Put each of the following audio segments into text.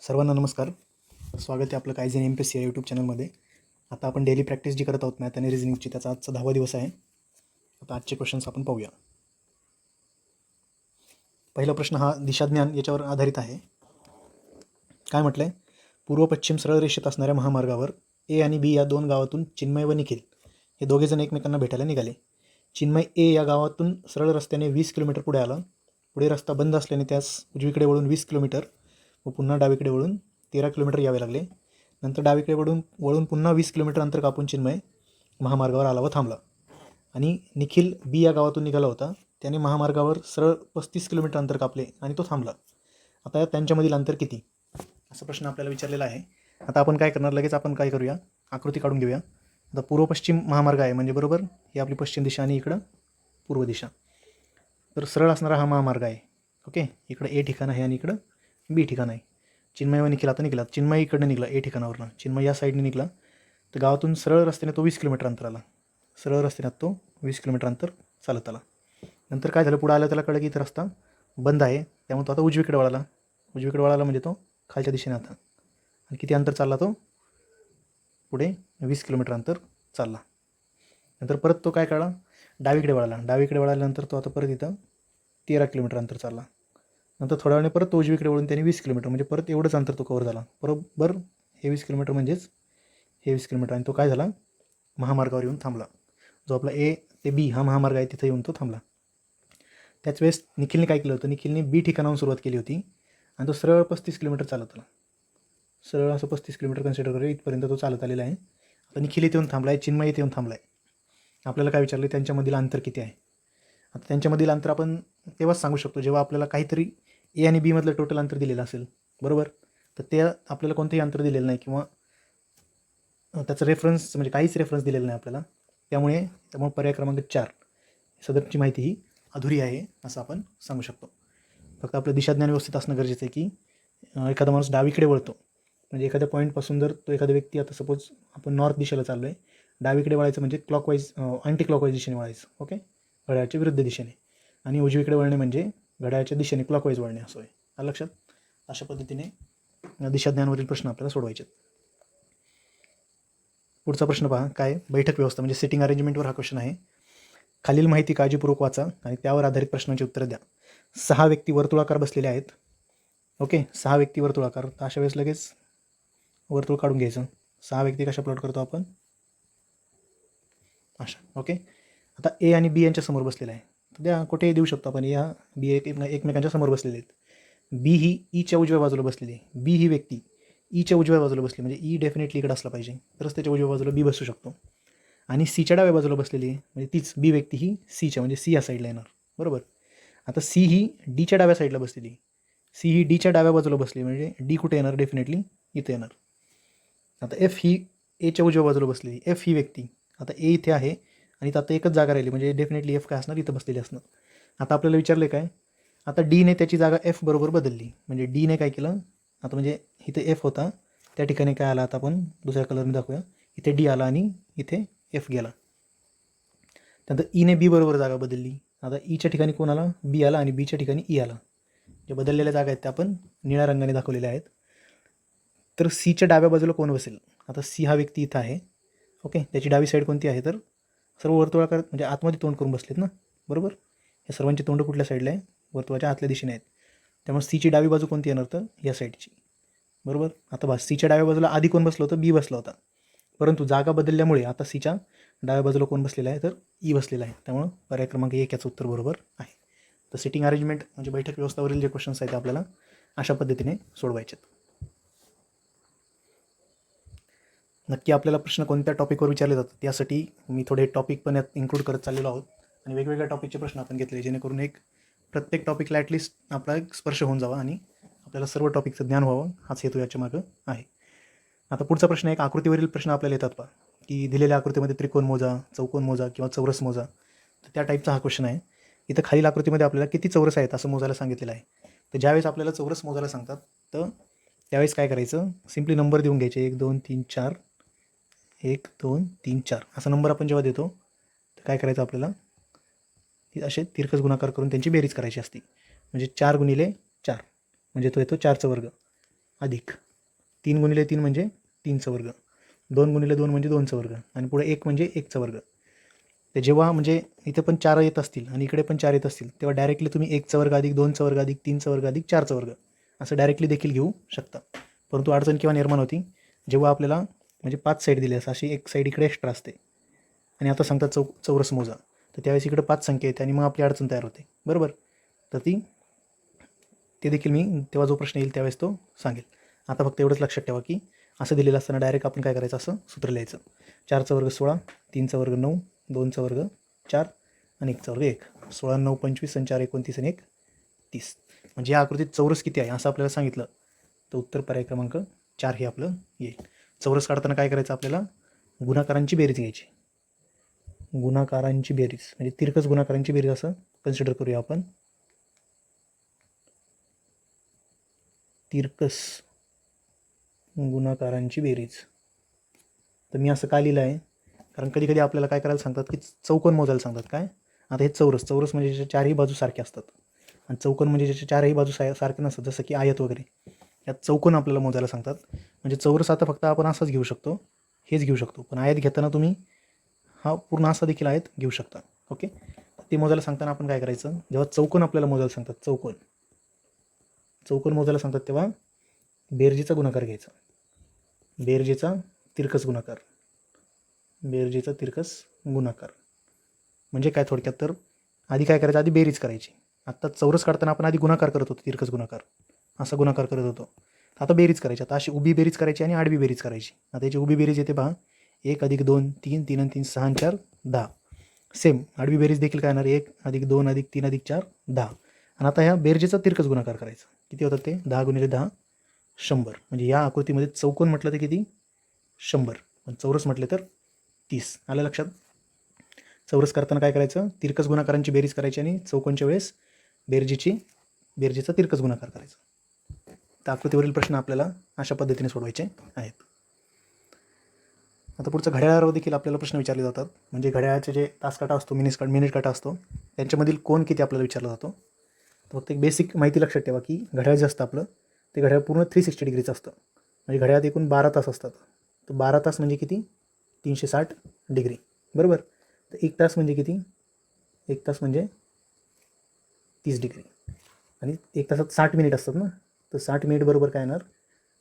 सर्वांना नमस्कार. स्वागत आहे आपलं कायझेन MPSC या यूट्यूब चॅनलमध्ये. आता आपण डेली प्रॅक्टिस जी करत आहोत मॅथ आणि रिझनिंगची, त्याचा आजचा 10वा दिवस आहे. आता आजचे क्वेश्चन्स आपण पाहूया. पहिला प्रश्न हा दिशाज्ञान याच्यावर आधारित आहे. काय म्हटलं आहे? पूर्व पश्चिम सरळ रेषेत असणाऱ्या महामार्गावर ए आणि बी या दोन गावातून चिन्मय व निखिल हे दोघेजण एकमेकांना भेटायला निघाले. चिन्मय ए या गावातून सरळ रस्त्याने 20 किलोमीटर पुढे आला. पुढे रस्ता बंद असल्याने त्यास उजवीकडे वळून 20 किलोमीटर व पुन्हा डावीकडे वळून 13 किलोमीटर यावे लागले. नंतर डावीकडे वळून पुन्हा 20 किलोमीटर अंतर कापून चिन्मय महामार्गावर आला व थांबला. आणि निखिल बी या गावातून निघाला होता. त्याने महामार्गावर सरळ 35 किलोमीटर अंतर कापले आणि तो थांबला. आता त्यांच्यामधील अंतर किती, असा प्रश्न आपल्याला विचारलेला आहे. आता आपण काय करणार, लगेच आपण काय करूया, आकृती काढून घेऊया. आता पूर्व पश्चिम महामार्ग आहे म्हणजे बरोबर ही आपली पश्चिम दिशा आणि इकडं पूर्व दिशा. तर सरळ असणारा हा महामार्ग आहे. ओके, इकडं ए ठिकाण आहे आणि इकडं बी ठिकाण आहे. चिन्मय व निखिल आता निघाला. चिन्मय इकडनं निघाला ए ठिकाणावरनं, चिन्मय या साईडने निघाला. तर गावातून सरळ रस्त्याने तो 20 किलोमीटर अंतर आला. सरळ रस्त्याने तो 20 किलोमीटर अंतर चालत आला. नंतर काय झालं, पुढं आलं त्याला कळलं की इथं रस्ता बंद आहे, त्यामुळे तो आता उजवीकडे वळाला. उजवीकडे वळाला म्हणजे तो खालच्या दिशेने आता. आणि किती अंतर चालला तो, पुढे 20 किलोमीटर अंतर चालला. नंतर परत तो काय कळला, डावीकडे वळाला. डावीकडे वळाल्यानंतर तो आता परत इथं 13 किलोमीटर अंतर चालला. नंतर थोड्या वेळाने परत तो उजवीकडे वळून त्याने 20 किलोमीटर म्हणजे परत एवढंच अंतर तो कव्हर झाला. बरोबर हे 20 किलोमीटर म्हणजेच हे 20 किलोमीटर. आणि तो काय झाला, महामार्गावर येऊन थांबला. जो आपला ए ते बी हा महामार्ग आहे तिथं येऊन तो थांबला. त्याच वेळेस निखिलने काय केलं होतं, निखिलने बी ठिकाणाहून सुरुवात केली होती आणि तो सरळ 35 किलोमीटर चालत आला. सरळ असं 35 किलोमीटर कन्सिडर करूया, इथपर्यंत तो चालत आलेला आहे. आता निखिल इथे येऊन थांबला आहे, चिन्मय इथे येऊन थांबला आहे. आपल्याला काय विचारलं, त्यांच्यामधील अंतर किती आहे. आता त्यांच्यामधील अंतर आपण तेव्हाच सांगू शकतो जेव्हा आपल्याला काहीतरी ए आणि बी मधलं टोटल अंतर दिलेलं असेल, बरोबर. तर ते आपल्याला कोणतंही अंतर दिलेलं नाही किंवा त्याचं रेफरन्स म्हणजे काहीच रेफरन्स दिलेलं नाही आपल्याला. त्यामुळे पर्याय क्रमांक 4 सदरची माहिती ही अधुरी आहे असं आपण सांगू शकतो. फक्त आपलं दिशाज्ञान व्यवस्थित असणं गरजेचं आहे की एखादा माणूस डावीकडे वळतो म्हणजे एखाद्या पॉईंटपासून जर तो एखादा व्यक्ती, आता सपोज आपण नॉर्थ दिशेला चाललो आहे, डावीकडे वळायचं म्हणजे क्लॉकवाईज अँटी क्लॉकवाईज दिशेने वळायचं. ओके, घड्याळाच्या विरुद्ध दिशेने. आणि उजवीकडे वळणे म्हणजे घड्याळाच्या दिशेने क्लॉकवाईज वळणे असं आहे. आलं लक्षात. अशा पद्धतीने दिशाज्ञानवरील प्रश्न आपल्याला सोडवायचे. पुढचा प्रश्न पहा, काय बैठक व्यवस्था म्हणजे सिटिंग अरेंजमेंटवर हा क्वेश्चन आहे. खालील माहिती काळजीपूर्वक वाचा आणि त्यावर आधारित प्रश्नांची उत्तरं द्या. 6 व्यक्ती वर्तुळाकार बसलेले आहेत. ओके, 6 व्यक्ती वर्तुळाकार. तर अशा वेळेस लगेच वर्तुळ काढून घ्यायचं. 6 व्यक्ती कशा प्लॉट करतो आपण, अशा. ओके, आता ए आणि बी यांच्या समोर बसलेला आहे. तर द्या कुठेही देऊ शकतो आपण. या बी एकमेकांच्या समोर बसलेले आहेत. बी ही ईच्या उजव्या बाजूला बसलेली आहे. बी ही व्यक्ती ईच्या उजव्या बाजूला बसली म्हणजे ई डेफिनेटली इकडे असला पाहिजे, तरच त्याच्या उजव्या बाजूला बी बसू शकतो. आणि सीच्या डाव्या बाजूला बसलेली आहे म्हणजे तीच बी व्यक्ती ही सीच्या म्हणजे सी या साईडला येणार, बरोबर. आता सी ही डीच्या डाव्या साईडला बसलेली. सी ही डीच्या डाव्या बाजूला बसली म्हणजे डी कुठे येणार, डेफिनेटली इथे येणार. आता एफ ही एच्या उजव्या बाजूला बसलेली. एफ ही व्यक्ती, आता ए इथे आहे आणि आता एकच जागा राहिली म्हणजे डेफिनेटली एफ काय असणार, इथं बसलेली असणार. आता आपल्याला विचारलं काय, आता डीने त्याची जागा एफ बरोबर बदलली म्हणजे डीने काय केलं, आता म्हणजे इथे एफ होता त्या ठिकाणी काय आला, आता आपण दुसऱ्या कलरने दाखवूया. इथे डी आला आणि इथे एफ गेला. त्यानंतर ईने बी बरोबर जागा बदलली. आता ईच्या ठिकाणी कोण आला, बी आला आणि बीच्या ठिकाणी ई आला. जे बदललेल्या जागा आहेत त्या आपण निळ्या रंगाने दाखवलेल्या आहेत. तर सीच्या डाव्या बाजूला कोण बसेल, आता सी हा व्यक्ती इथं आहे. ओके, त्याची डावी साईड कोणती आहे, तर सर्व वर्तुळाकार म्हणजे आतमध्ये तोंड करून बसलेत ना, बरोबर. हे सर्वांची तोंड कुठल्या साईडला आहे, वर्तुळाच्या आतल्या दिशेने आहेत. त्यामुळे सीची डावी बाजू कोणती येणार, तर या साईडची, बरोबर. आता बस सीच्या डाव्या बाजूला आधी कोण बसलं होतं, बी बसला होता. परंतु जागा बदलल्यामुळे आता सीच्या डाव्या बाजूला कोण बसलेला आहे, तर ई बसलेला आहे. त्यामुळं पर्याय क्रमांक 1 याचं उत्तर बरोबर आहे. तर सिटिंग अरेंजमेंट म्हणजे बैठक व्यवस्थावरील जे क्वेश्चन्स आहेत आपल्याला अशा पद्धतीने सोडवायचे. नक्की आपल्याला प्रश्न कोणत्या टॉपिकवर विचारले जातात यासाठी मी थोडे टॉपिक पण यात इन्क्लूड करत चाललेलो आहोत आणि वेगवेगळ्या टॉपिकचे प्रश्न आपण घेतले जेणेकरून एक प्रत्येक टॉपिकला ॲटलिस्ट आपला एक स्पर्श होऊन जावा आणि आपल्याला सर्व टॉपिकचं ज्ञान व्हावं, हाच हेतू याच्या मागं आहे. आता पुढचा प्रश्न, एक आकृतीवरील प्रश्न आपल्याला येतात पहा, की दिलेल्या आकृतीमध्ये त्रिकोण मोजा, चौकोन मोजा किंवा चौरस मोजा. तर त्या टाईपचा हा क्वेश्चन आहे. इथं खालील आकृतीमध्ये आपल्याला किती चौरस आहेत असं मोजायला सांगितलेलं आहे. तर ज्यावेळेस आपल्याला चौरस मोजायला सांगतात तर त्यावेळेस काय करायचं, सिम्पली नंबर देऊन घ्यायचे. 1 2 3 4, 1 2 3 4 असा नंबर आपण जेव्हा देतो तर काय करायचं आपल्याला, असे तिरकस गुणाकार करून त्यांची बेरीज करायची असते. म्हणजे 4 गुणिले 4 म्हणजे तो येतो 4चा वर्ग. अधिक 3 गुणिले 3 म्हणजे 3चा वर्ग, 2 गुणिले 2 म्हणजे 2चा वर्ग आणि पुढे 1 म्हणजे 1चा वर्ग. ते जेव्हा म्हणजे इथं पण 4 येत असतील आणि इकडे पण 4 येत असतील तेव्हा डायरेक्टली तुम्ही 1चा वर्ग अधिक 2चा वर्ग अधिक 3चा वर्ग अधिक 4चा वर्ग असं डायरेक्टली देखील घेऊ शकता. परंतु अडचण केव्हा निर्माण होती, जेव्हा आपल्याला म्हणजे 5 साईड दिली असं, अशी एक साईड इकडे एक्स्ट्रा असते आणि आता सांगतात चौरस मोजा, तर त्यावेळेस इकडे 5 संख्या येते आणि मग आपली अडचण तयार होते. बरोबर, तर ते देखील मी तेव्हा जो प्रश्न येईल त्यावेळेस तो सांगेल. आता फक्त एवढंच लक्षात ठेवा की असं दिलेलं असताना डायरेक्ट आपण काय करायचं, असं सूत्र लिहायचं. 4चा वर्ग 16, 3चा वर्ग 9, 2चा वर्ग 4 आणि 1चा वर्ग 1. 16 9 25 आणि 4 29 आणि 1 30. म्हणजे या आकृतीत चौरस किती आहे असं आपल्याला सांगितलं तर उत्तर पर्याय क्रमांक 4 हे आपलं येईल. चौरस काढताना काय करायचं, आपल्याला गुणाकारांची बेरीज घ्यायची. गुणाकारांची बेरीज म्हणजे तिरकस गुणाकारांची बेरीज असं कन्सिडर करूया आपण. तिरकस गुणाकारांची बेरीज. तर मी असं काय लिहिलं आहे, कारण कधी कधी आपल्याला काय करायला सांगतात की चौकोन मोजायला सांगतात. काय आता हे चौरस म्हणजे ज्याच्या चारही बाजू सारखे असतात आणि चौकोन म्हणजे ज्याच्या चारही बाजू सारखे नसतात, जसं की आयत वगैरे. यात चौकोन आपल्याला मोजायला सांगतात. म्हणजे चौरस आता फक्त आपण असाच घेऊ शकतो, हेच घेऊ शकतो, पण आयत घेताना तुम्ही हा पूर्ण असा देखील आयत घेऊ शकता. ओके, ते मोजायला सांगताना आपण काय करायचं, जेव्हा चौकोन आपल्याला मोजायला सांगतात, चौकोन मोजायला सांगतात तेव्हा बेरजेचा गुणाकार घ्यायचा. बेरजेचा तिरकस गुणाकार, बेरजेचा तिरकस गुणाकार म्हणजे काय थोडक्यात, तर आधी काय करायचं, आधी बेरीज करायची. आत्ता चौरस काढताना आपण आधी गुणाकार करत होतो, तिरकस गुणाकार असा गुणाकार करत होतो. आता बेरीज करायची. आता अशी उभी बेरीज करायची आणि आडवी बेरीज करायची. आता याची उभी बेरीज येते पहा, 1 अधिक 2 3, 3 आणि 3 6 आणि 4 10. सेम आडवी बेरीज देखील काय येणार, 1 अधिक 2 अधिक 3 अधिक 4 10. आणि आता ह्या बेरजेचा तिरकस गुणाकार करायचा. किती होतात ते, 10 गुणिले 10 100. म्हणजे या आकृतीमध्ये चौकोन म्हटलं तर किती, 100, पण चौरस म्हटले तर 30. आलं लक्षात. चौरस करताना काय करायचं, तिरकस गुणाकारांची बेरीज करायची आणि चौकोनच्या वेळेस बेरजेचा तिरकस गुणाकार करायचा. तर आकृतीवरील प्रश्न आपल्याला अशा पद्धतीने सोडवायचे आहेत. आता पुढचं घड्याळावर देखील आपल्याला प्रश्न विचारले जातात. म्हणजे घड्याळाचे जे तासकाटा असतो, मिनिट काटा असतो, त्यांच्यामधील कोण किती आपल्याला विचारला जातो. तर फक्त एक बेसिक माहिती लक्षात ठेवा की घड्याळ जे असतं आपलं, ते घड्याळ पूर्ण 360 डिग्रीचं असतं. म्हणजे घड्याळात एकूण 12 तास असतात. तर 12 तास म्हणजे किती, 360 डिग्री. बरोबर, तर 1 तास म्हणजे किती, 1 तास म्हणजे 30 डिग्री. आणि 1 तासात 60 मिनिट असतात ना, तर 60 मिनिट बरोबर काय येणार,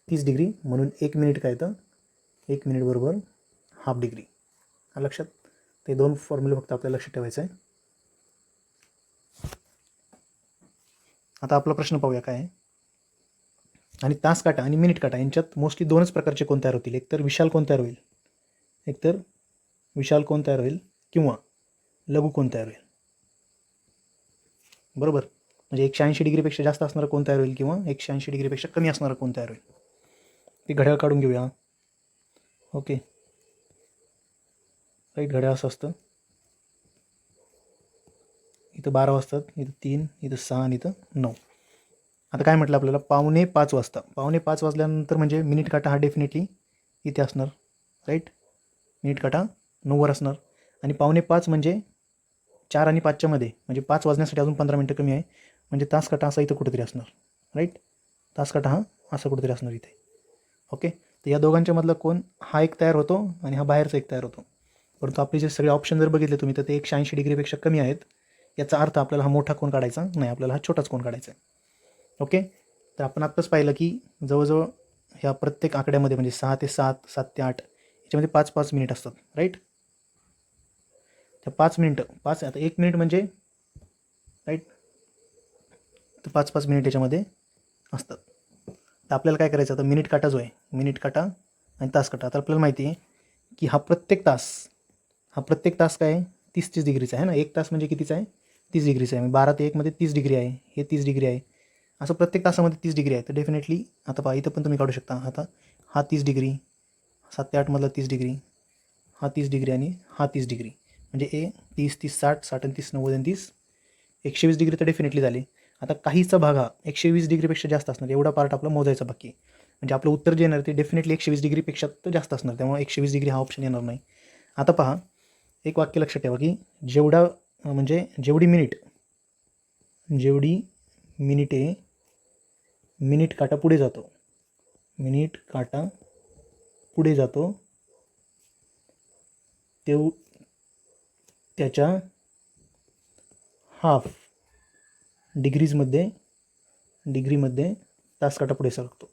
30 डिग्री. म्हणून 1 मिनिट काय येतं, 1 मिनिट बरोबर हाफ डिग्री. लक्षात, ते 2 फॉर्म्युले फक्त आपल्याला लक्षात ठेवायचं आहे. आता आपला प्रश्न पाहूया काय आहे. आणि तास काटा आणि मिनिट काटा यांच्यात मोस्टली 2च प्रकारचे कोण तयार होतील. एकतर विशाल कोण तयार होईल, किंवा लघु कोण तयार होईल. बरोबर, म्हणजे 180 डिग्रीपेक्षा जास्त असणारं कोण तयार होईल किंवा 180 डिग्रीपेक्षा कमी असणारं कोण तयार होईल. ते घड्याळ काढून घेऊया. ओके, राईट, घड्याळ असं असतं. इथं 12 वाजतात, इथं 3, इथं 6 आणि इथं 9. आता काय म्हटलं आपल्याला, 4:45 वाजता. 4:45 वाजल्यानंतर म्हणजे मिनिट काटा हा डेफिनेटली इथे असणार. राईट, मिनिट काटा 9वर असणार. आणि 4:45 म्हणजे 4 आणि 5च्या मध्ये, म्हणजे 5 वाजण्यासाठी अजून 15 मिनटं कमी आहे. म्हणजे तास काटा असा इथं कुठेतरी असणार. राईट, तास काटा हा असा कुठेतरी असणार इथे. ओके, तर या दोघांच्या मधला कोण, हा एक तयार होतो आणि हा बाहेरचा एक तयार होतो. परंतु आपले जे सगळे ऑप्शन जर बघितले तुम्ही, तर ते 180 डिग्रीपेक्षा कमी आहेत. याचा अर्थ आपल्याला हा मोठा कोण काढायचा नाही, आपल्याला हा छोटाच कोण काढायचा आहे. ओके, तर आपण आत्ताच पाहिलं की जवळजवळ ह्या प्रत्येक आकड्यामध्ये म्हणजे 6 ते 7, 7 ते 8 याच्यामध्ये 5-5 मिनिट असतात. राईट, त्या 5 मिनिटं, आता 1 मिनिट म्हणजे, राईट, तर 5-5 मिनिट याच्यामध्ये असतात. तर आपल्याला काय करायचं, आता मिनिट काटा जो आहे, मिनिट काटा आणि तास काटा. आता आपल्याला माहिती आहे की हा प्रत्येक तास काय आहे, 30-30 डिग्रीचा आहे ना. 1 तास म्हणजे कितीचा आहे, 30 डिग्रीचा आहे. 12 ते 1 मध्ये 30 डिग्री आहे, हे 30 डिग्री आहे. असं प्रत्येक तासामध्ये 30 डिग्री आहे. तर डेफिनेटली आता पहा, इथं पण तुम्ही काढू शकता. आता हा 30 डिग्री, 7 ते 8 मधला 30 डिग्री, हा 30 डिग्री आणि हा 30 डिग्री. म्हणजे 30-30 60, 60 आणि 30 90 आणि 30 120 डिग्री तर डेफिनेटली झाली. आता काहीचा भाग हा 120 डिग्रीपेक्षा जास्त असणार, एवढा पार्ट आपला मोजायचा बाकी आहे. म्हणजे आपलं उत्तर जे येणार ते डेफिनेटली 120 डिग्रीपेक्षा तर जास्त असणार, त्यामुळे 120 डिग्री हा ऑप्शन येणार नाही. आता पहा, एक वाक्य लक्षात ठेवा की म्हणजे जेवढी मिनिटे मिनिट काटा पुढे जातो, मिनिट काटा पुढे जातो त्याच्या हाफ डिग्रीमध्ये तास काटा पुढे सरकतो.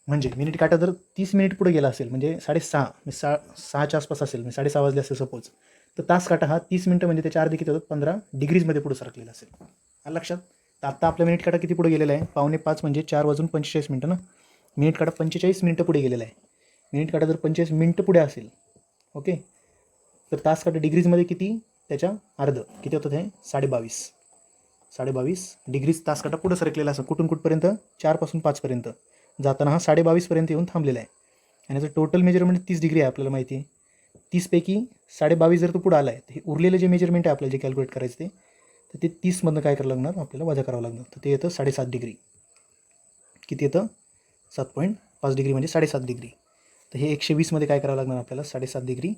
म्हणजे मिनिट काटा जर 30 मिनिट पुढे गेला असेल, म्हणजे 6:30च्या आसपास असेल, म्हणजे 6:30 वाजले असेल सपोज, तर तास काटा हा 30 मिनिटं म्हणजे त्याच्या अर्धे किती होतात, 15 डिग्रीजमध्ये पुढे सरकलेला असेल. आलं लक्षात? तर आत्ता आपला मिनिट काटा किती पुढे गेलेला आहे, 4:45 म्हणजे 4:45 ना. मिनिट काटा 45 मिनिटं पुढे गेलेला आहे. मिनिट काटा जर 45 मिनिटं पुढे असेल, ओके, तर तास काटा डिग्रीजमध्ये किती, त्याच्या अर्ध किती होतं, हे 22.5 डिग्रीज तास काटा पुढे सरकलेला असं. कुठपर्यंत, 4 पासून 5 पर्यंत जाताना हा 22.5 पर्यंत येऊन थांबलेला आहे. आणि याचं टोटल मेजरमेंट 30 डिग्री आहे आपल्याला माहिती आहे. 30 पैकी 22.5 जर तो पुढे आला आहे, तर हे उरलेलं जे मेजरमेंट आहे आपल्याला जे कॅल्क्युलेट करायचं तर ते 30मधनं काय करावं लागणार, आपल्याला वजा करावं लागणार. तर ते येतं 7.5 डिग्री. किती येतं, 7.5 डिग्री म्हणजे 7.5 डिग्री. तर हे 120मध्ये काय करावं लागणार आपल्याला, 7.5 डिग्री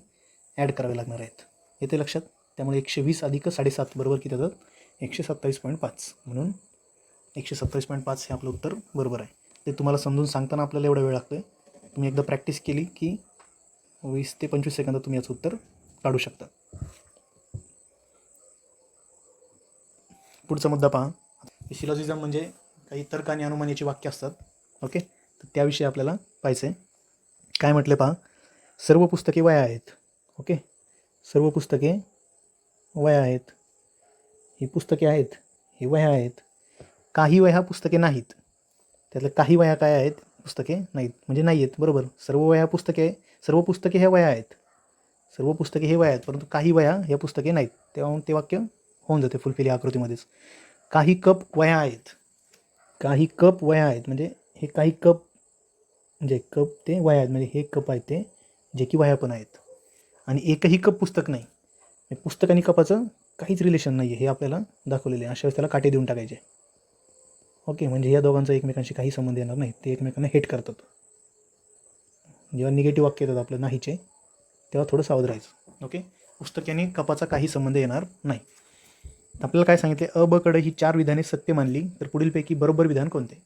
ॲड करावे लागणार आहेत. येते लक्षात? त्यामुळे 120 अधिक 7.5 बरोबर किती होतं, 127.5. म्हणून 127.5 हे आपलं उत्तर बरोबर आहे. ते तुम्हाला समजून सांगताना आपल्याला एवढा वेळ लागतो आहे. तुम्ही एकदा प्रॅक्टिस केली की 20 ते 25 सेकंदात तुम्ही याचं उत्तर काढू शकता. पुढचा मुद्दा पहा. सिलॉजिझम म्हणजे काही तर्क आणि अनुमान याची वाक्य असतात. ओके, तर त्याविषयी आपल्याला पाहायचं आहे. काय म्हटले पहा, सर्व पुस्तके वह्या आहेत. ओके, सर्व पुस्तके वह्या आहेत. ही पुस्तके आहेत, ही वह्या आहेत. काही वह्या पुस्तके नाहीत. त्यातल्या काही वह्या काय आहेत, पुस्तके नाहीत, म्हणजे नाही आहेत. बरोबर, सर्व पुस्तके ह्या वह्या आहेत. सर्व पुस्तके हे वह्या आहेत, परंतु काही वह्या ह्या पुस्तके नाहीत. तेव्हा ते वाक्य होऊन जाते फुलफिल या आकृतीमध्येच. काही कप वह्या आहेत. काही कप वह्या आहेत म्हणजे हे काही कप म्हणजे कप ते वह्या आहेत, म्हणजे हे कप आहेत ते जे की वह्या पण आहेत. आणि एकही कप पुस्तक नाही. पुस्तक आणि कपाचं काहीच रिलेशन नाही आहे, हे आपल्याला दाखवलेले आहे. अशा वेळेस त्याला काटे देऊन टाकायचे. ओके, म्हणजे या दोघांचा एकमेकांशी काही संबंध येणार नाही, ते एकमेकांना हेट करतात. जेव्हा निगेटिव्ह वाक्य येतात आपलं नाहीचे, तेव्हा थोडं सावध राहायचं. ओके, पुस्तक आणि कपाचा काही संबंध येणार नाही. आपल्याला काय सांगितले, अ ब कडे ही 4 विधाने सत्य मानली तर पुढीलपैकी बरोबर विधान कोणते.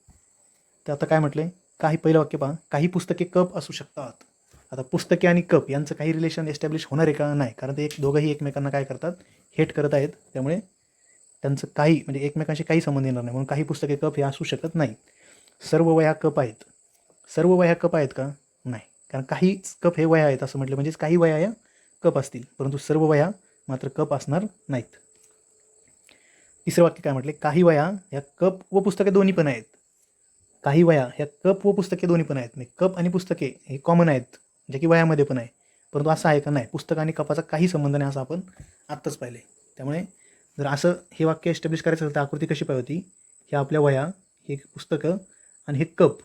तर आता काय म्हटले, काही पहिलं वाक्य पहा, काही पुस्तके कप असू शकतात. आता पुस्तके आणि कप यांचं काही रिलेशन एस्टॅब्लिश होणार आहे का, नाही, कारण ते दोघंही एकमेकांना काय करतात, हेट करत आहेत. त्यामुळे त्यांचं काही म्हणजे एकमेकांशी काही संबंध येणार नाही. म्हणून काही पुस्तके कप हे असू शकत नाही. सर्व वह्या कप आहेत. सर्व वह्या कप आहेत का, नाही, कारण काहीच कप हे वह्या आहेत असं म्हटलं म्हणजेच काही वह्या या कप असतील, परंतु सर्व वह्या मात्र कप असणार नाहीत. तिसरं वाक्य काय म्हटले, काही वह्या ह्या कप व पुस्तके दोन्ही पण आहेत. काही वह्या ह्या कप व पुस्तके दोन्ही पण आहेत. म्हणजे कप आणि पुस्तके हे कॉमन आहेत, जे की वह्यामध्ये पण आहे. परंतु असं आहे का, नाही, पुस्तक आणि कपाचा काही संबंध नाही, असं आपण आत्ताच पाहिले. त्यामुळे जर असं हे वाक्य एस्टॅब्लिश करायचं असेल तर आकृती कशी पाहिजे होती, ह्या आपल्या वह्या, हे पुस्तकं आणि हे कप.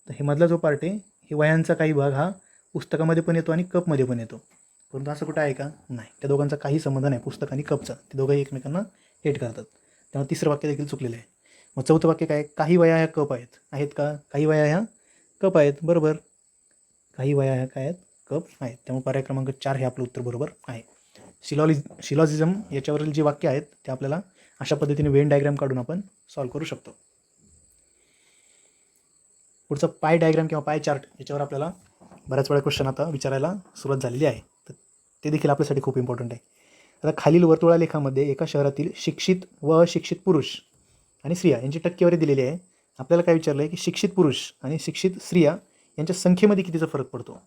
तर हे मधला जो पार्ट आहे, हे वह्यांचा काही भाग हा पुस्तकामध्ये पण येतो आणि कपमध्ये पण येतो. परंतु असं कुठं आहे का, नाही, त्या दोघांचा काही संबंध नाही, पुस्तक आणि कपचा. ते दोघंही एकमेकांना हेट करतात. त्यामुळे तिसरं वाक्य देखील चुकलेलं आहे. मग चौथं वाक्य काय, काही वह्या ह्या कप आहेत का, काही वह्या ह्या कप आहेत. बरोबर, काही वह्या ह्या काय आहेत, कप आहेत. त्यामुळे पर्याय क्रमांक 4 हे आपलं उत्तर बरोबर आहे. सिलॉजिझम याच्यावरील जे वाक्य आहेत ते आपल्याला अशा पद्धतीने वेन डायग्राम काढून आपण सॉल्व्ह करू शकतो. पुढचं पाय डायग्राम किंवा पाय चार्ट याच्यावर आपल्याला बऱ्याच वेळा क्वेश्चन आता विचारायला सुरुवात झालेली आहे, तर ते देखील आपल्यासाठी खूप इम्पॉर्टंट आहे. आता खालील वर्तुळालेखामध्ये एका शहरातील शिक्षित व अशिक्षित पुरुष आणि स्त्रिया यांची टक्केवारी दिलेली आहे. आपल्याला काय विचारलं आहे की शिक्षित पुरुष आणि शिक्षित स्त्रिया यांच्या संख्येमध्ये कितीचा फरक पडतो.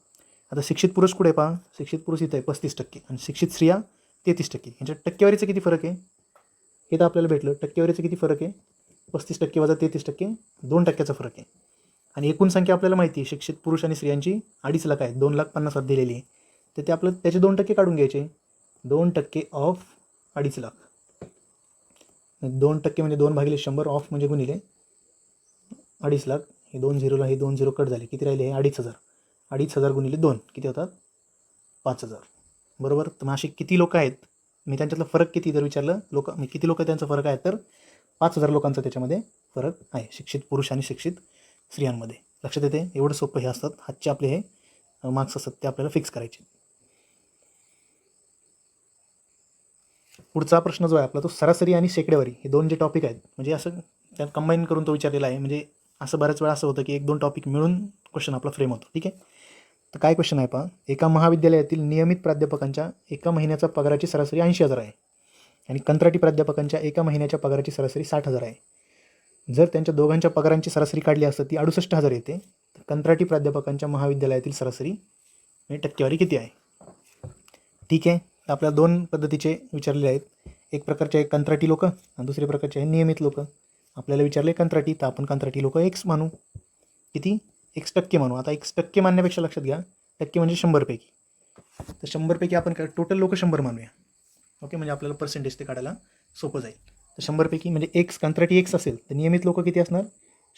आता शिक्षित पुरुष कुठे पहा, शिक्षित पुरुष इथं आहे 35% आणि शिक्षित स्त्रिया 33%. यांच्या टक्केवारीचं किती फरक आहे, हे तर आपल्याला भेटलं. टक्केवारीचं किती फरक आहे, 35% वजा 33%, 2% फरक आहे. आणि एकूण संख्या आपल्याला माहिती आहे, शिक्षित पुरुष आणि स्त्रियांची 2.5 लाख आहे, 2,50,000 दिलेली आहे. तर ते आपलं त्याचे 2% काढून घ्यायचे. 2% ऑफ 2.5 लाख, 2% म्हणजे 2/100 ऑफ म्हणजे गुणिले 2.5 लाख. हे 2 झिरोला हे 2 झिरो कट झाले, किती राहिले, हे 2,500. 2,500 गुणिले 2 किती होतात, 5,000. बरोबर. तर मग असे किती लोक आहेत, मी त्यांच्यातला फरक किती जर विचारलं, किती लोक त्यांचा फरक आहे, तर 5,000 लोकांचा त्याच्यामध्ये फरक आहे, शिक्षित पुरुष आणि शिक्षित स्त्रियांमध्ये. लक्षात येते, एवढं सोपं हे असतात. हातचे आपले हे मार्क्स असतात ते आपल्याला फिक्स करायचे. पुढचा प्रश्न जो आहे आपला तो सरासरी आणि शेकडेवारी हे दोन जे टॉपिक आहेत म्हणजे असं त्यात कंबाईन करून तो विचारलेला आहे. म्हणजे असं बऱ्याच वेळा असं होतं की एक दोन टॉपिक मिळून क्वेश्चन आपला फ्रेम होतो. ठीक आहे, तर काय क्वेश्चन आहे पहा. एका महाविद्यालयातील नियमित प्राध्यापकांच्या एका महिन्याचा पगाराची सरासरी 80,000 आहे आणि कंत्राटी प्राध्यापकांच्या एका महिन्याच्या पगाराची सरासरी 60,000 आहे. जर त्यांच्या दोघांच्या पगारांची सरासरी काढली असतं ती 68,000 येते. तर कंत्राटी प्राध्यापकांच्या महाविद्यालयातील सरासरी म्हणजे टक्केवारी किती आहे. ठीक आहे, तर आपल्याला दोन पद्धतीचे विचारलेले आहेत. एक प्रकारचे आहे कंत्राटी लोक आणि दुसरे प्रकारचे आहे नियमित लोक. आपल्याला विचारले कंत्राटी, तर आपण कंत्राटी लोक एक्स मानू. किती? x% मानू. आता x% मानण्यापेक्षा लक्षात घ्या टक्के म्हणजे 100पैकी. तर 100पैकी आपण काय टोटल लोक 100 मानूया. ओके, म्हणजे आपल्याला पर्सेंटेज ते काढायला सोपं जाईल. तर 100पैकी म्हणजे एक्स कंत्राटी एक्स असेल तर नियमित लोक किती असणार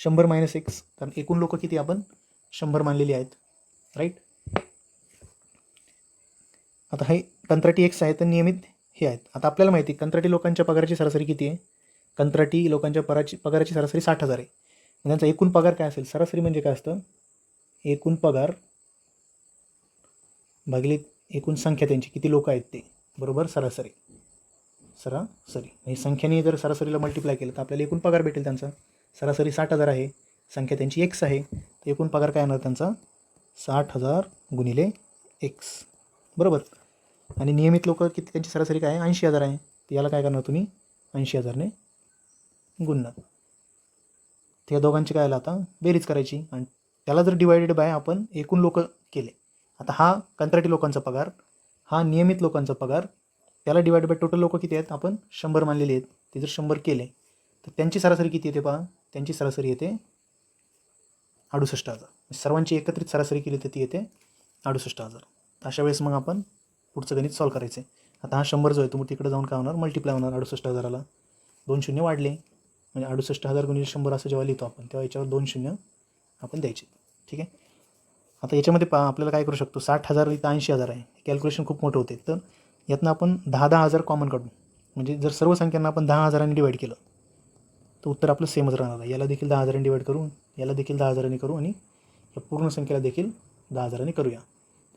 100 - एक्स. कारण एकूण लोक किती आपण 100 मानलेली आहेत. राईट. आता हे कंत्राटी एक्स आहे तर नियमित हे आहेत. आता आपल्याला माहिती आहे कंत्राटी लोकांच्या पगाराची सरासरी किती आहे. कंत्राटी लोकांच्या पगाराची सरासरी 60,000 आहे. त्यांचा एकूण पगार काय असेल. सरासरी म्हणजे काय असतं एकूण पगार भागिले एकूण संख्या त्यांची किती लोक आहेत ते बरोबर सरासरी. म्हणजे संख्येने जर सरासरीला मल्टिप्लाय केलं तर आपल्याला एकूण पगार भेटेल. त्यांचा सरासरी 60,000 आहे, संख्या त्यांची एक्स आहे, तर एकूण पगार काय येणार त्यांचा 60,000 गुणिले एक्स बरोबर. आणि नियमित लोक किती त्यांची सरासरी काय आहे 80,000 आहे. तर याला काय करणार तुम्ही 80,000ने गुणणार. त्या दोघांची काय आलं आता बेरीज करायची आणि त्याला जर डिवायडेड बाय आपण एकूण लोक केले. आता हा कंत्राटी लोकांचा पगार, हा नियमित लोकांचा पगार, त्याला डिवाइड बाय टोटल लोक किती आहेत आपण 100 मानलेले आहेत. ते जर 100 केले तर त्यांची सरासरी किती येते पहा. त्यांची सरासरी येते 68,000. सर्वांची एकत्रित सरासरी केली तर ती येते 68,000. तर अशा वेळेस मग आपण पुढचं गणित सॉल्व करायचं आहे. आता हा 100 जो आहे तो मग तिकडे जाऊन काय होणार मल्टिप्लाय होणार 68,000ला. 2 शून्य वाढले म्हणजे 68,000 गुणिले 100 असं जेव्हा लिहितो आपण तेव्हा याच्यावर 2 शून्य आपण द्यायचे. ठीक आहे. आता याच्यामध्ये पहा आपल्याला काय करू शकतो 60,000 इथं 80,000 आहे. कॅल्क्युलेशन खूप मोठं होते. तर यातनं आपण 10,000 कॉमन काढू. म्हणजे जर सर्व संख्यांना आपण 10,000ने डिवाईड केलं तर उत्तर आपलं सेमच राहणार आहे. याला देखील 10,000ने डिवाईड करू, याला देखील 10,000ने करू आणि या पूर्ण संख्येला देखील 10,000ने करूया.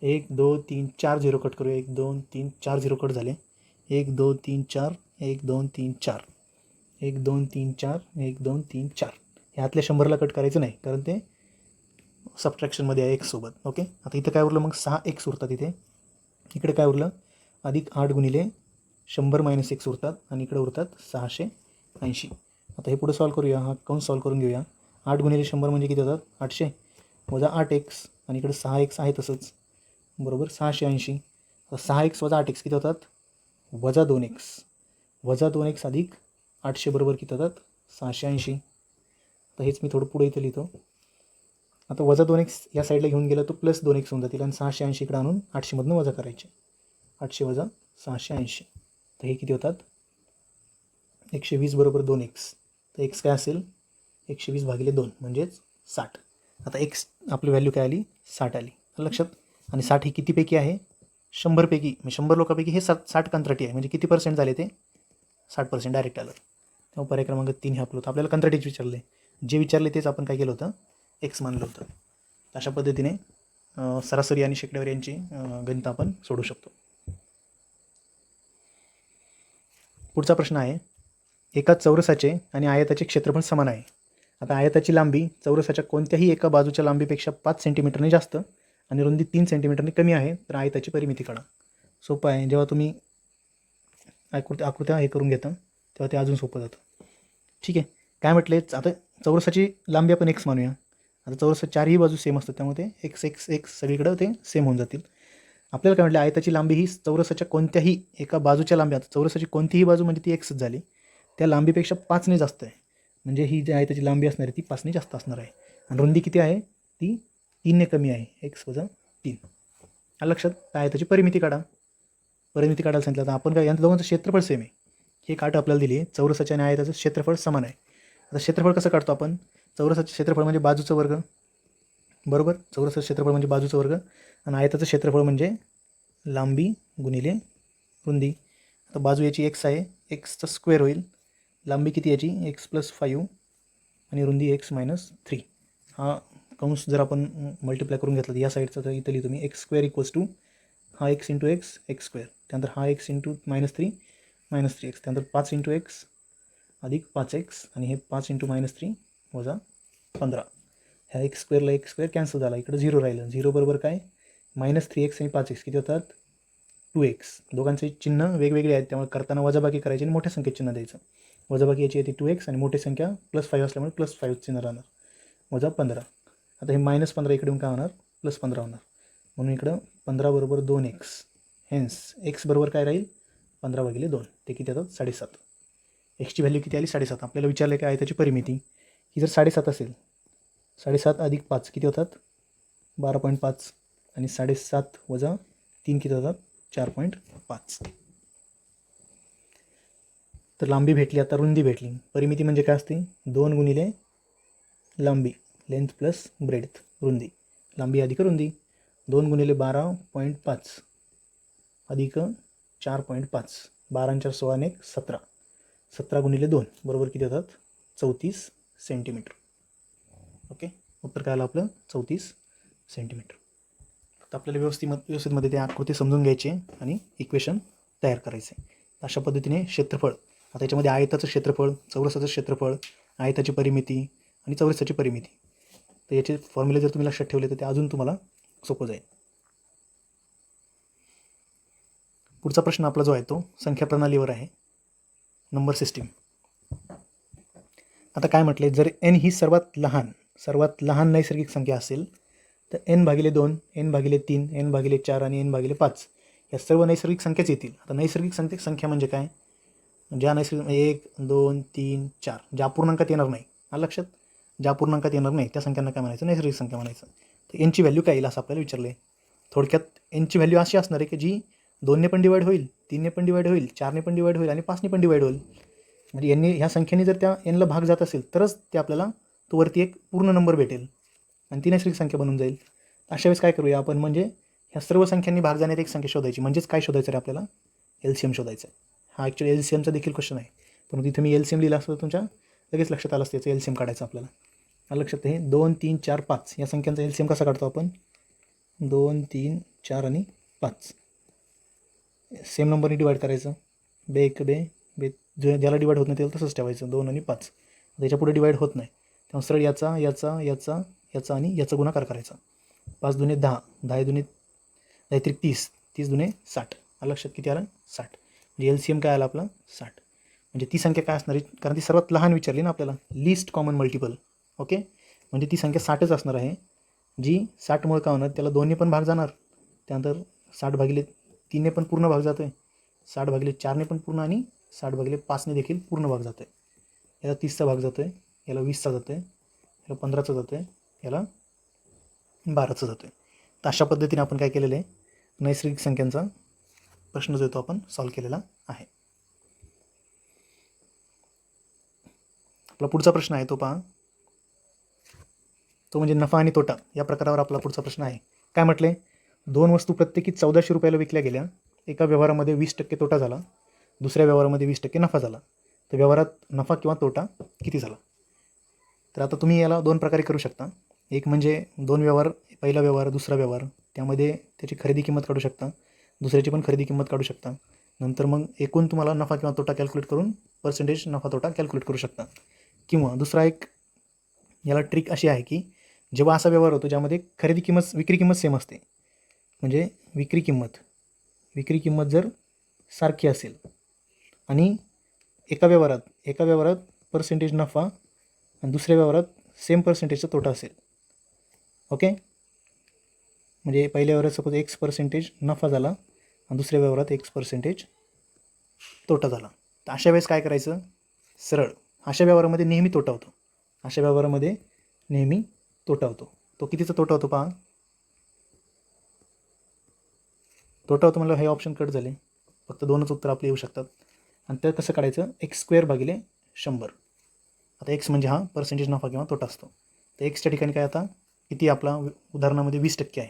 1 2 3 4 झिरो कट करूया. 1 2 3 4 झिरो कट झाले. 1 2 3 4 1 2 3 4 1 2 3 4 1 2 3 4. ह्यातल्या 100ला कट करायचं नाही कारण ते सबट्रॅक्शनमध्ये आहे एक्स सोबत. ओके, आता इथं काय उरलं मग 6 एक्स उरतात. इकडे काय उरलं अधिक 8 गुणिले 100 - एक्स उरतात आणि इकडे उरतात 680. आता हे पुढे सॉल्व करूया. हा कंस सॉल्व करून घेऊया. 8 गुणिले 100 म्हणजे किती होतात 800 वजा 8 एक्स आणि इकडे 6 एक्स आहे तसंच बरोबर 680. आता 6 एक्स वजा 8 एक्स किती होतात वजा 2 एक्स. वजा 2 एक्स अधिक 800 बरोबर किती होतात 680. तर हेच मी थोडं पुढे इथं लिहितो. आता वजा 2 एक्स या साईडला घेऊन गेलं तर प्लस 2 एक्स होऊन जातील आणि 680 इकडे आणून 800मधून वजा करायचे. 800 वजा 680 तर हे किती होतात 120 बरोबर 2 एक्स. तर एक्स काय असेल 120 भागिले 2 म्हणजेच 60. आता एक्स आपली व्हॅल्यू काय आली 60 आली लक्षात. आणि 60 ही कितीपैकी आहे 100पैकी म्हणजे 100 लोकांपैकी हे 60 कंत्राटी आहे. म्हणजे किती पर्सेंट झाले ते 60% डायरेक्ट आलं. तेव्हा पर्याय क्रमांक 3 हे आपलं होतं. आपल्याला कंत्राटीच विचारले, जे विचारले तेच आपण काय केलं होतं एक्स मानलं होतं. अशा पद्धतीने सरासरी आणि शेकड्यावर यांची गणित आपण सोडू शकतो. पुढचा प्रश्न आहे एका चौरसाचे आणि आयताचे क्षेत्रफळ समान आहे. आता आयताची लांबी चौरसाच्या कोणत्याही एका बाजूच्या लांबीपेक्षा 5 सेंटीमीटरने जास्त आणि रुंदी 3 सेंटीमीटरने कमी आहे तर आयताची परिमिती काढा. सोपं आहे. जेव्हा तुम्ही आकृत्या हे करून घेता तेव्हा ते अजून सोपं जातं. ठीक आहे, काय म्हटले आता चौरसाची लांबी आपण एक्स मानूया. आता चौरसा चारही बाजू सेम असतात त्यामुळे ते एक्स एक्स एक्स सगळीकडं ते सेम होऊन जातील. आपल्याला काय म्हटलं आयताची लांबी ही चौरसाच्या कोणत्याही एका बाजूच्या लांबी, आता चौरसाची कोणतीही बाजू म्हणजे ती एक्सच झाली, त्या लांबीपेक्षा 5ने जास्त आहे. म्हणजे ही जी आयताची लांबी असणार आहे ती 5ने जास्त असणार आहे. आणि रुंदी किती आहे ती 3ने कमी आहे एक्स वजा 3. लक्षात. त्या आयताची परिमिती काढा. परिमिती काढायला सांगितलं तर आपण काय यांच्या दोघांचं क्षेत्रफळ सेम आहे. हे काठ आपल्याला दिली आहे. चौरसाच्या आणि आयताचं क्षेत्रफळ समान आहे. आता क्षेत्रफळ कसं काढतो आपण चौरसाचं क्षेत्रफळ म्हणजे बाजूचं वर्ग बरोबर. चौरसाचं क्षेत्रफळ म्हणजे बाजूचं वर्ग आणि आयताचं क्षेत्रफळ म्हणजे लांबी गुणिले रुंदी. आता बाजू याची एक्स आहे, एक्सचा स्क्वेअर होईल. लांबी किती याची एक्स प्लस 5 आणि रुंदी एक्स मायनस 3. हा कंस जर आपण मल्टिप्लाय करून घेतला तर या साईडचा तर इथं लिहितो मी एक्स स्क्वेअर इक्वल्स टू हा x into x x square, त्यानंतर हा एक्स इंटू -3 -3x, त्यानंतर 5 × x अधिक 5x आणि हे 5 × -3 वजा 15. ह्या x स्क्वेअरला x स्क्वेअर कॅन्सल झाला, इकडं 0 राहिलं. 0 बरोबर काय -3x आणि 5x किती होतात 2x. दोघांचे चिन्ह वेगवेगळे आहेत, त्यामुळे करताना वजाबाकी करायची आणि मोठ्या संख्येत चिन्ह द्यायचं. वजाबाकी याची येते 2x आणि मोठी संख्या +5 असल्यामुळे +5 चिन्ह राहणार, वजा 15. आता हे -15 इकडे काय होणार +15 होणार, म्हणून इकडं 15 बरोबर 2x. हेन्स x बरोबर काय राहील 15/2, ते किती येतात 7.5. एक्सची व्हॅल्यू किती आली 7.5. आपल्याला विचारलं काय आहे त्याची परिमिती. ही जर 7.5 असेल, 7.5 अधिक 5 किती होतात 12.5 आणि 7.5 वजा 3 किती होतात 4.5. तर लांबी भेटली, आता रुंदी भेटली. परिमिती म्हणजे काय असते 2 गुणिले लांबी, लेंथ प्लस ब्रेडथ, रुंदी. लांबी अधिक रुंदी 2 गुणिले 12.5 अधिक 4.5, 12 × 4 = 16 × 17. 17 गुणिले 2 बरोबर किती होतात 34 सेंटीमीटर. ओके, उत्तर काय आलं आपलं 34 सेंटीमीटर. तर आपल्याला व्यवस्थितमध्ये ते आकृती समजून घ्यायची आणि इक्वेशन तयार करायचे. अशा पद्धतीने क्षेत्रफळ, आता याच्यामध्ये आयताचं क्षेत्रफळ, चौरसाचं क्षेत्रफळ, आयताची परिमिती आणि चौरसाची परिमिती, तर याचे फॉर्म्युले जर तुम्ही लक्षात ठेवले तर ते अजून तुम्हाला सोपं जाईल. पुढचा प्रश्न आपला जो आहे तो संख्या प्रणालीवर आहे, नंबर सिस्टीम. आता काय म्हटले, जर n ही सर्वात लहान नैसर्गिक संख्या असेल तर n/2, n/3, n/4 आणि n/5 या सर्व नैसर्गिक संख्याच येतील. आता नैसर्गिक संख्या म्हणजे काय, ज्या नैसर्गिक 1, 2, 3, 4 ज्या पूर्णांकात येणार नाही, आलं लक्षात, ज्या पूर्णांकात येणार नाही त्या संख्यांना काय म्हणायचं नैसर्गिक संख्या म्हणायचं. तर n ची व्हॅल्यू काय येईल असं आपल्याला विचारलं. थोडक्यात n ची व्हॅल्यू अशी असणार आहे की जी 2 ने पण डिवाईड होईल, 3 ने पण डिवाईड होईल, 4 ने पण डिवाईड होईल आणि 5 ने पण डिवाईड होईल. म्हणजे यांनी ह्या संख्येने जर त्या nला भाग जात असेल तरच ते आपल्याला तो वरती एक पूर्ण नंबर भेटेल आणि ती नैसर्गिक संख्या बनून जाईल. अशा वेळेस काय करूया आपण, म्हणजे ह्या सर्व संख्यांनी भाग जाण्यात एक संख्या शोधायची. म्हणजेच काय शोधायचं रे आपल्याला LCM शोधायचं आहे. हा ॲक्च्युली LCMचा देखील क्वेश्चन आहे, पण तिथे मी LCM लिहिला असतं तुमच्या लगेच लक्षात आलं असतं याचं LCM काढायचं आपल्याला. लक्षात हे 2, 3, 4, 5 या संख्यांचा LCM कसा काढतो आपण, 2, 3, 4 आणि 5 सेम नंबरने डिवाईड करायचं. बे एक बे बे ज्याला डिवाईड होत नाही त्याला तसंच ठेवायचं 2 आणि 5. त्याच्या पुढे डिवाईड होत नाही तेव्हा सरळ याचा याचा याचा याचा आणि याचा गुणाकार करायचा. 5 दुने 10, 10 दुने 10 30, 30 दुने 60. लक्षात किती आलं 60. म्हणजे LCM काय आला आपला 60. म्हणजे ती संख्या काय असणार आहे, कारण ती सर्वात लहान विचारली ना आपल्याला, लिस्ट कॉमन मल्टिपल. ओके, म्हणजे ती संख्या 60च असणार आहे, जी 60मुळे काय होणार त्याला 2 ने पण भाग जाणार, त्यानंतर 60/3 ने पण पूर्ण भाग जातो आहे, 60/4 ने पण पूर्ण आणि 60/5 ने देखील पूर्ण भाग जातो आहे. याला 30चा भाग जातो आहे, याला 20चा जातो आहे, याला 15चा जातो आहे, याला 12चा जातो आहे. तर अशा पद्धतीने आपण काय केलेलं आहे, नैसर्गिक संख्यांचा प्रश्न जो तो आपण सॉल्व्ह केलेला आहे. आपला पुढचा प्रश्न आहे तो पहा, तो म्हणजे नफा आणि तोटा या प्रकारावर आपला पुढचा प्रश्न आहे. काय म्हटले, 2 वस्तू प्रत्येकी 1400 रुपयाला विकल्या गेल्या. एका व्यवहारामध्ये 20% तोटा झाला, दुसऱ्या व्यवहारामध्ये 20% नफा झाला. तर व्यवहारात नफा किंवा तोटा किती झाला. तर आता तुम्ही याला 2 प्रकारे करू शकता. एक म्हणजे 2 व्यवहार, पहिला व्यवहार दुसरा व्यवहार, त्यामध्ये त्याची खरेदी किंमत काढू शकता, दुसऱ्याची पण खरेदी किंमत काढू शकता. नंतर मग एकूण तुम्हाला नफा किंवा तोटा कॅल्क्युलेट करून पर्सेंटेज नफा तोटा कॅल्क्युलेट करू शकता. किंवा दुसरा एक याला ट्रिक अशी आहे की जेव्हा असा व्यवहार होतो ज्यामध्ये खरेदी किंमत विक्री किंमत सेम असते, म्हणजे विक्री किंमत जर सारखी असेल आणि एका व्यवहारात पर्सेंटेज नफा आणि दुसऱ्या व्यवहारात सेम पर्सेंटेजचा तोटा असेल. ओके, म्हणजे पहिल्या व्यवहारात सपोज X% नफा झाला आणि दुसऱ्या व्यवहारात X% तोटा झाला. तर अशा वेळेस काय करायचं, सरळ अशा व्यवहारामध्ये नेहमी तोटा होतो. तो कितीचा तोटा होतो पहा, तोटा होतो म्हणलं हे ऑप्शन कट झाले, फक्त 2च उत्तर आपले येऊ शकतात. आणि ते कसं काढायचं, x²/100. आता x म्हणजे हा पर्सेंटेज नफा किंवा तोटा असतो. तर एक्सच्या ठिकाणी काय आता किती आपला उदाहरणामध्ये 20% आहे,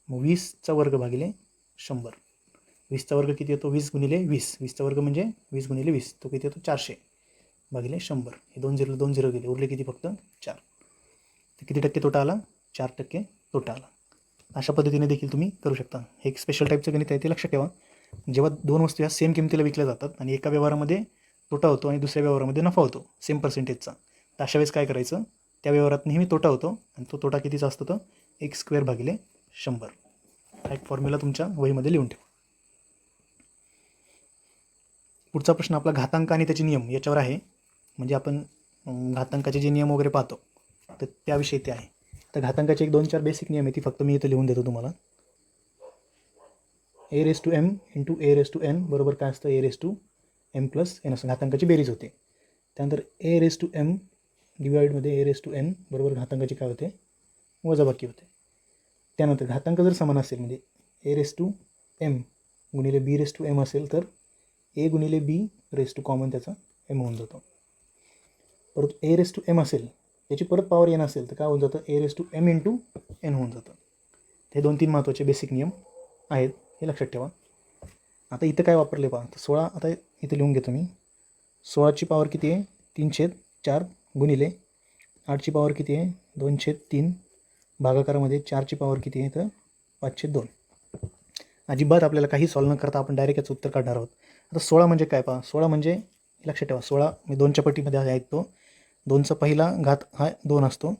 मग 20चा वर्ग भागिले 100. 20चा वर्ग किती येतो 20 गुणिले 20, 20चा वर्ग म्हणजे 20 गुणिले 20, तो किती येतो 400 भागिले 100. हे 2 0 गेले, उरले किती फक्त 4. तर किती टक्के तोटा आला, 4% तोटा आला. अशा पद्धतीने देखील तुम्ही करू शकता. हे एक स्पेशल टाईपचं गणित आहे, ते लक्षात ठेवा. जेव्हा दोन वस्तू ह्या सेम किमतीला विकल्या जातात आणि एका व्यवहारामध्ये तोटा होतो आणि दुसऱ्या व्यवहारामध्ये नफा होतो सेम पर्सेंटेजचा, तर अशा वेळेस काय करायचं, त्या व्यवहारात नेहमी तोटा होतो आणि तो तोटा कितीचा असतो, तर x² / 100. हा एक फॉर्म्युला तुमच्या वहीमध्ये लिहून ठेवा. पुढचा प्रश्न आपला घातांक आणि त्याचे नियम याच्यावर आहे. म्हणजे आपण घातांकाचे जे नियम वगैरे पाहतो तर त्याविषयी ते आहे. तर घातांकाचे 1-2-4 बेसिक नियम आहे, ती फक्त मी इथं लिहून देतो तुम्हाला. a⁻m × a⁻n बरोबर काय असतं, a⁻m + n असं घातांकाची बेरीज होते. त्यानंतर a⁻m डिवाइडमध्ये a⁻n बरोबर घातांकाची काय होते, वजाबाकी होते. त्यानंतर घातांक जर समान असेल म्हणजे a⁻m गुणिले b⁻m असेल तर a गुणिले b कॉमन त्याचा m होऊन जातो. परत a⁻m असेल त्याची परत पॉवर n असेल तर काय होऊन जातं, a⁻m × n होऊन जातं. हे 2-3 महत्त्वाचे बेसिक नियम आहेत, हे लक्षात ठेवा. आता इथं काय वापरले पहा, तर 16 आता इथं लिहून घेतो मी. 16ची पॉवर किती आहे, 3/4 गुणिले 8ची पॉवर किती आहे, 2/3 भागाकारामध्ये 4ची पॉवर किती आहे, तर 5/2. अजिबात आपल्याला काही सॉल्व न करता आपण डायरेक्ट याचं उत्तर काढणार आहोत. आता 16 म्हणजे काय पहा, 16 म्हणजे लक्षात ठेवा, 16 मी 2च्या पट्टीमध्ये आहे तो. 2चा पहिला घात हा 2 असतो,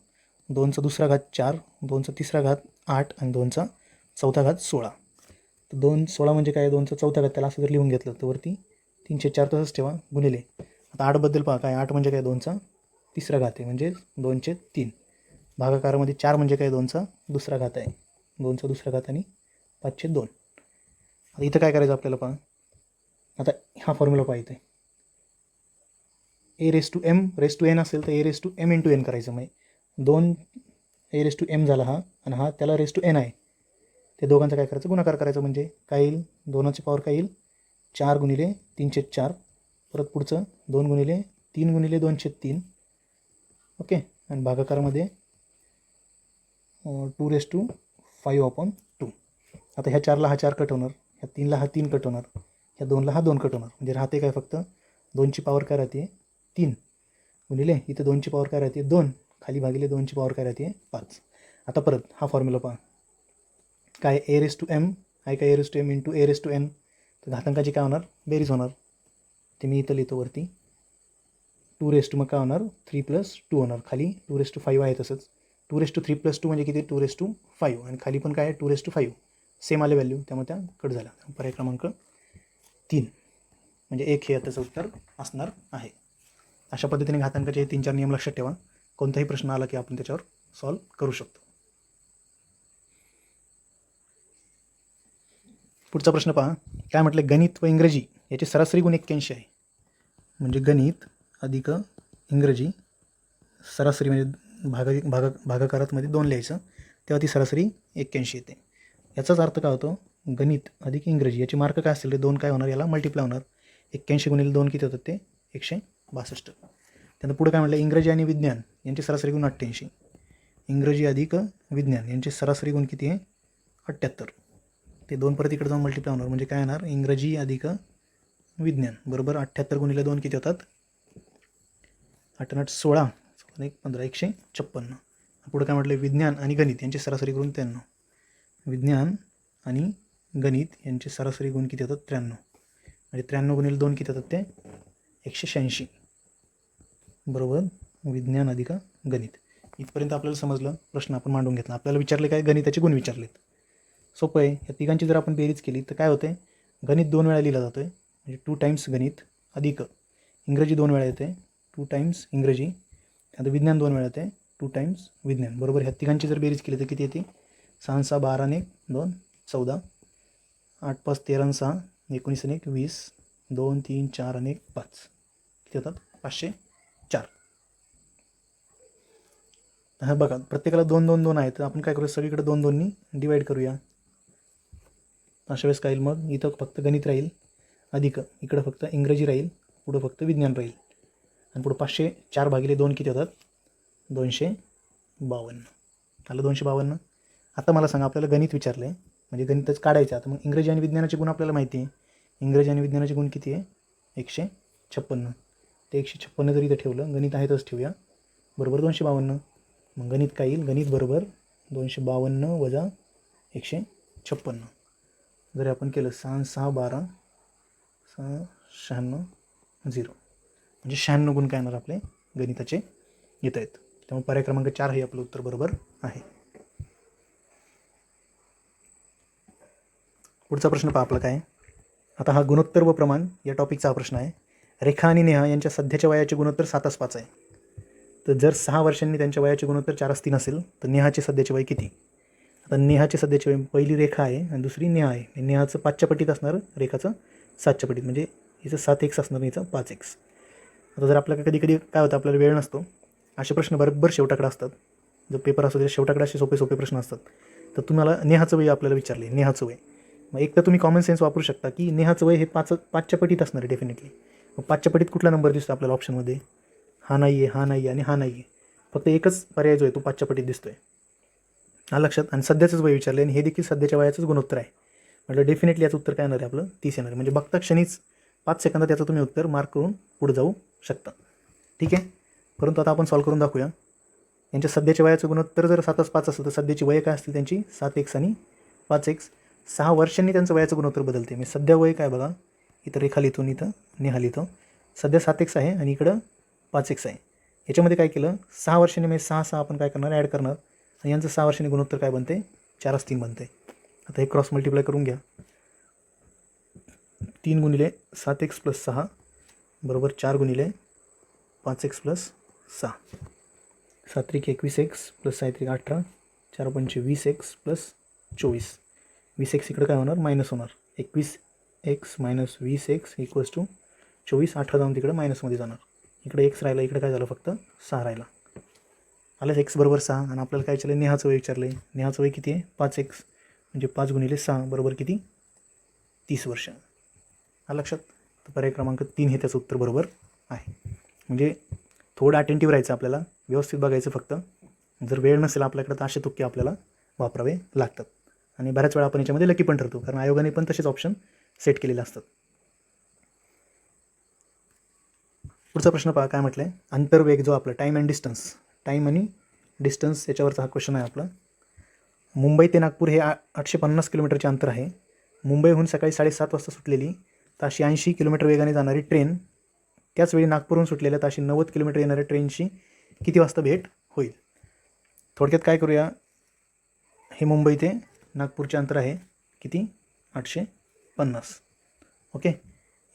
2चा दुसरा घात 4, 2चा तिसरा घात 8 आणि 2चा चौथा घात 16. तर 16 म्हणजे काय, 2चा चौथा घात, त्याला असं जर लिहून घेतलं तर वरती 3/4 तसंच ठेवा गुणिले. आता 8बद्दल पहा काय, 8 म्हणजे काय, 2चा तिसरा घात आहे म्हणजे 2/3. भागाकारामध्ये 4 म्हणजे काय, 2चा दुसरा घात आहे, 2चा दुसरा घात आणि 5/2. आता इथं काय करायचं आपल्याला पहा, आता हा फॉर्म्युला पाहिजे आहे. a⁻m⁻n असेल तर a⁻m × n करायचं. मग 2 a⁻m झाला हा आणि हा त्याला n आहे, ते दोघांचं काय करायचं, गुणाकार करायचं. म्हणजे काय येईल, 2ची पॉवर काय येईल, 4 गुणिले 3/4. परत पुढचं 2 गुणिले 3 गुणिले 2/3. ओके, आणि भागाकारामध्ये 2⁵/2. आता ह्या 4ला हा 4 कट होणार, ह्या 3ला हा 3 कट होणार, ह्या 2ला हा 2 कट होणार. म्हणजे राहते काय, फक्त 2ची पॉवर काय राहते, 3 गुणिले इथं 2ची पॉवर काय राहते, 2 खाली भागिले 2ची पॉवर काय राहते, 5. आता परत हा फॉर्म्युला पहा काय, a⁻m आहे का, a⁻m × a⁻n. तर घातांकाची काय होणार, बेरीज होणार. ते मी इथं लिहितो वरती 2 मग काय होणार, 3 + 2 होणार. खाली 2⁵ आहे तसंच. 2⁵3 + 2 म्हणजे किती, 2⁵5 आणि खाली पण काय आहे, 2⁵5 सेम आले व्हॅल्यू, त्यामुळे त्या कट झाल्या. पर्याय क्रमांक 3 म्हणजे 1 हे त्याचं उत्तर असणार आहे. अशा पद्धतीने घातांकाचे 3-4 नियम लक्षात ठेवा. कोणताही प्रश्न आला की आपण त्याच्यावर सॉल्व करू शकतो. पुढचा प्रश्न पहा, काय म्हटले, गणित व इंग्रजी याचे सरासरी गुण 81 आहे. म्हणजे गणित अधिक इंग्रजी सरासरी म्हणजे भागाकारामध्ये 2 लिहायचं, तेव्हा ती सरासरी 81 येते. याचाच अर्थ काय होतो, गणित अधिक इंग्रजी याचे मार्क काय असतील, 2 काय होणार, याला मल्टिप्लाय होणार. 81 गुणिले 2 किती होतात, ते 162. त्यानंतर पुढे काय म्हटलं, इंग्रजी आणि विज्ञान यांचे सरासरी गुण 88. इंग्रजी अधिक विज्ञान यांचे सरासरी गुण किती आहे, 78. ते 2 परत इकडे जाऊन मल्टिप्लाय होणार. म्हणजे काय येणार, इंग्रजी अधिक विज्ञान बरोबर 78 गुणिले 2 किती होतात, 8×8 = 16, 15, 156. पुढे काय म्हटलं, विज्ञान आणि गणित यांचे सरासरी गुण 93. विज्ञान आणि गणित यांचे सरासरी गुण किती होतात, 93. म्हणजे 93 गुणिले 2 किती होतात, ते 186 बरोबर विज्ञान अधिक गणित. इथपर्यंत आपल्याला समजलं. प्रश्न आपण मांडून घेतला. आपल्याला विचारले काय, गणिताचे गुण विचारलेत. सोपं आहे. या तिघांची जर आपण बेरीज केली तर काय होते, गणित 2 वेळा लिहिला जातो आहे, म्हणजे 2 टाइम्स गणित अधिक इंग्रजी 2 वेळा येते, 2 टाइम्स इंग्रजी. आता विज्ञान 2 वेळा येते, 2 टाइम्स विज्ञान बरोबर. ह्या तिघांची जर बेरीज केली तर किती येते, 6 6 12 आणि 1 2 14, 8 5 13 6 19 1 20, 2 3 4 आणि 1 5 किती होतात, 504. हा बघा, प्रत्येकाला 2 2 2 आहे, तर आपण काय करूया, सगळीकडे 2 2नी डिवाईड करूया. अशा वेळेस काय येईल, मग इथं फक्त गणित राहील अधिक, इकडं फक्त इंग्रजी राहील, पुढं फक्त विज्ञान राहील. आणि पुढं 504 भागिले 2 किती होतात, 252. आलं 252. आता मला सांगा, आपल्याला गणित विचारलं आहे, म्हणजे गणितच काढायचं. आता मग इंग्रजी आणि विज्ञानाचे गुण आपल्याला माहिती आहे. इंग्रजी आणि विज्ञानाचे गुण किती आहे, 156. ते 156 जर इथं ठेवलं, गणित आहे तसं ठेवूया, बरोबर 252. मग गणित काय येईल, गणित बरोबर 252 वजा 156 जर आपण केलं 6 6 12 6 96 0 म्हणजे 96 गुण काय येणार आपले गणिताचे येत आहेत. त्यामुळे पर्याय क्रमांक 4 हे आपलं उत्तर बरोबर आहे. पुढचा प्रश्न पहा आपला काय. आता हा गुणोत्तर व प्रमाण या टॉपिकचा हा प्रश्न आहे. रेखा आणि नेहा यांच्या सध्याच्या वयाचे गुणोत्तर 7:5 आहे. तर जर 6 वर्षांनी त्यांच्या वयाचे गुणोत्तर 4:3 असेल तर नेहाचे सध्याचे वय किती. आता नेहाचे सध्याचे वय पहिली रेखा आहे आणि दुसरी नेहा आहे. नेहाचं 5च्या पटीत असणार, रेखाचं 7च्या पटीत, म्हणजे हिचं 7x असणार आणि हिचं 5x. आता जर आपल्याला कधी कधी काय होतं, आपल्याला वेळ नसतो, असे प्रश्न बरोबर शेवटाकडे असतात. जर पेपर असतो त्याच्या शेवटाकडे असे सोपे सोपे प्रश्न असतात. तर तुम्हाला नेहाचं वय आपल्याला विचारले, नेहाचं वय. मग एक तर तुम्ही कॉमन सेन्स वापरू शकता की नेहाचं वय हे 5च्या पटीत असणार आहे डेफिनेटली. मग 5च्या पटीत कुठला नंबर दिसतो आपल्याला ऑप्शनमध्ये. हा नाही आहे, हा नाही आहे आणि हा नाही आहे. फक्त एकच पर्याय जो आहे तो 5च्या पटीत दिसतो आहे. हा लक्षात. आणि सध्याचंच वय विचारले आणि हे देखील सध्याच्या वयाचंच गुणोत्तर आहे. म्हटलं डेफिनेटली याचं उत्तर काय येणार आहे आपलं 30 येणार आहे. म्हणजे बघता क्षणीच 5 सेकंदात याचं तुम्ही उत्तर मार्क करून पुढे जाऊ शकता. ठीक आहे. परंतु आता आपण सॉल्व करून दाखवूया. यांच्या सध्याच्या वयाचं गुणोत्तर जर 7:5 असेल तर सध्याची वय काय असतील त्यांची 7x आणि 5x. 6 वर्षांनी त्यांचं वयाचं गुणोत्तर बदलते. मी सध्या वय काय बघा, इथं रेखा लिहितो, इथं नेहा लिहितो. सध्या 7x आहे आणि इकडं 5x आहे. याच्यामध्ये काय केलं, 6 वर्षांनी म्हणजे 6 6 आपण काय करणार ॲड करणार आणि यांचं 6 वर्षांनी गुणोत्तर काय बनते 4:3 बनते. आता हे क्रॉस मल्टिप्लाय करून घ्या. 3 गुणिले 7x + 6 बरोबर 4 गुणिले 5x + 6. 7 त्रिक 21x + 6 त्रिक 18, 4 पंचे 20x + 24. 20x इकडं काय होणार मायनस होणार. 21x - 20x = 24. 18 जाऊन तिकडं मायनसमध्ये जाणार. इकडे x राहिला, इकडे काय झालं फक्त 6 राहिला. आलं x बरोबर 6. आणि आपल्याला काय विचारलं, नेहाचं वय विचारलं आहे. नेहाचं वय किती आहे 5x, म्हणजे 5 गुणिले 6 बरोबर किती 30 वर्ष. आलं लक्षात. तर पर्याय क्रमांक 3 हे त्याचं उत्तर बरोबर आहे. म्हणजे थोडं अटेंटिव्ह राहायचं, आपल्याला व्यवस्थित बघायचं फक्त. जर वेळ नसेल आपल्याकडे तर असे तुक्के आपल्याला वापरावे लागतात. आणि बऱ्याच वेळा आपण याच्यामध्ये लकी पण ठरतो, कारण आयोगाने पण तसेच ऑप्शन सेट केलेले असतात. पुढचा प्रश्न पहा काय म्हटलं आहे. अंतर्वेग जो आपला टाईम अँड डिस्टन्स, टाईम आणि डिस्टन्स याच्यावरचा हा क्वेश्चन आहे आपला. मुंबई ते नागपूर हे 850 किलोमीटरचे अंतर आहे. मुंबईहून सकाळी 7:30 वाजता सुटलेली ताशी 80 किलोमीटर वेगाने जाणारी ट्रेन त्याचवेळी नागपूरहून सुटलेल्या ताशी 90 किलोमीटर येणाऱ्या ट्रेनशी किती वाजता भेट होईल. थोडक्यात काय करूया, हे मुंबई ते नागपूरचे अंतर आहे किती 850. ओके.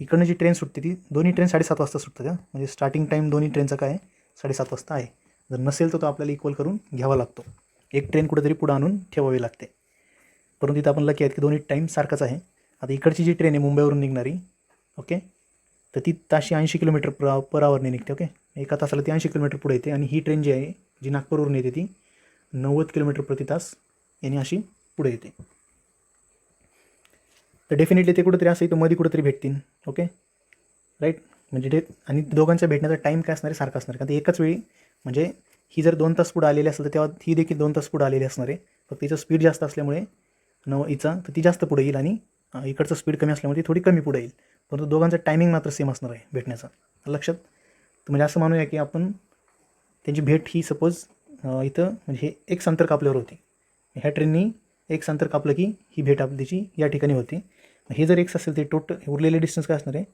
इकडनं जी ट्रेन सुटते ती दोन्ही ट्रेन 7:30 वाजता सुटतात. म्हणजे स्टार्टिंग टाईम दोन्ही ट्रेनचा काय आहे 7:30 वाजता आहे. जर नसेल तर तो आपल्याला इक्वल करून घ्यावा लागतो. एक ट्रेन कुठेतरी पुढं आणून ठेवावी लागते. परंतु इथं आपण लकी आहेत की दोन्ही टाईम सारखाच आहे. आता इकडची जी ट्रेन आहे मुंबईवरून निघणारी, ओके, तर ती ताशी 80 किलोमीटर पर आवरने निघते. ओके. एका तासाला ती 80 किलोमीटर पुढे येते. आणि ही ट्रेन जी आहे जी नागपूरवरून येते ती 90 किलोमीटर प्रति तास याने अशी पुढे येते. तर डेफिनेटली ते कुठेतरी असं इथं मध्ये कुठेतरी भेटतील. Okay, right. म्हणजे ते आणि दोघांच्या भेटण्याचा टाईम काय असणार आहे सारखा असणार. कारण ते एकाच वेळी, म्हणजे ही जर 2 तास पुढे आलेली असेल तर तेव्हा ही देखील 2 तास पुढे आलेली असणार आहे. फक्त तिचं स्पीड जास्त असल्यामुळे हिचा तर ती जास्त पुढे येईल आणि इकडचं स्पीड कमी असल्यामुळे ती थोडी कमी पुढे येईल. परंतु दोघांचं टायमिंग मात्र सेम असणार आहे भेटण्याचा. लक्षात. तर म्हणजे असं मानूया की आपण त्यांची भेट ही सपोज इथं म्हणजे हे एक अंतर कापल्यावर होती. ह्या ट्रेननी एक अंतर कापलं की ही भेट आपली त्याची या ठिकाणी होती. हे जर एक्स असेल ते टोटल उरलेले डिस्टन्स काय असणार आहे